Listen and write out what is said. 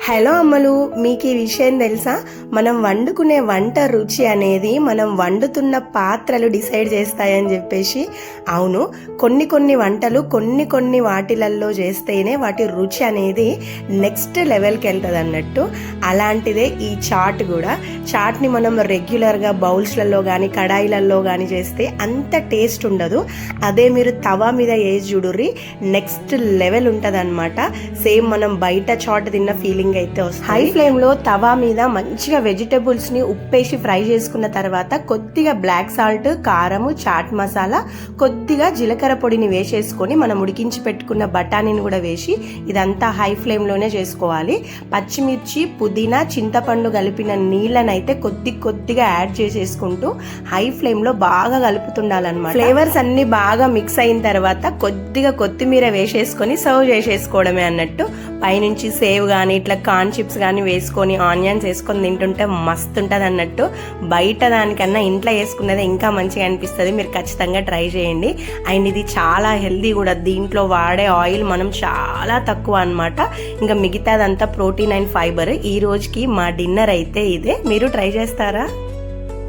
Hello అమ్మలు, మీకు ఈ విషయం తెలుసా? మనం వండుకునే వంట రుచి అనేది మనం వండుతున్న పాత్రలు డిసైడ్ చేస్తాయని చెప్పేసి. అవును, కొన్ని వంటలు కొన్ని వాటిలల్లో చేస్తేనే వాటి రుచి అనేది నెక్స్ట్ లెవెల్కి వెళ్తుంది అన్నట్టు. అలాంటిదే ఈ చాట్ కూడా. చాట్ని మనం రెగ్యులర్గా బౌల్స్లలో కానీ కడాయిలలో కానీ చేస్తే అంత టేస్ట్ ఉండదు. అదే మీరు తవా మీద వేసి చూడుర్రి, నెక్స్ట్ లెవెల్ ఉంటుంది అనమాట. సేమ్ మనం బయట చాట్ తిన్న ఫీలింగ్ అయితే వస్తుంది. హై ఫ్లేమ్ లో తవా మీద మంచిగా వెజిటబుల్స్ ని ఉప్పేసి ఫ్రై చేసుకున్న తర్వాత కొద్దిగా బ్లాక్ సాల్ట్, కారము, చాట్ మసాలా, కొద్దిగా జీలకర్ర పొడిని వేసేసుకొని మనం ఉడికించి పెట్టుకున్న బఠానీని కూడా వేసి ఇదంతా హై ఫ్లేమ్ లోనే చేసుకోవాలి. పచ్చిమిర్చి, పుదీనా, చింతపండు కలిపిన నీళ్ళనైతే కొద్దిగా యాడ్ చేసేసుకుంటూ హై ఫ్లేమ్ లో బాగా కలుపుతుండాలన్నమాట. ఫ్లేవర్స్ అన్ని బాగా మిక్స్ అయిన తర్వాత కొద్దిగా కొత్తిమీర వేసేసుకొని సర్వ్ చేసేసుకోవడమే అన్నట్టు. పైనుంచి సేవ్ కానీ ఇట్లా కార్న్ చిప్స్ కానీ వేసుకొని ఆనియన్స్ వేసుకొని తింటుంటే మస్తు ఉంటుంది అన్నట్టు. బయట దానికన్నా ఇంట్లో వేసుకున్నది ఇంకా మంచిగా అనిపిస్తుంది. మీరు ఖచ్చితంగా ట్రై చేయండి. అండ్ ఇది చాలా హెల్దీ కూడా. దీంట్లో వాడే ఆయిల్ మనం చాలా తక్కువ అనమాట. ఇంకా మిగతాదంతా ప్రోటీన్ అండ్ ఫైబర్. ఈ రోజుకి మా డిన్నర్ అయితే ఇదే. మీరు ట్రై చేస్తారా?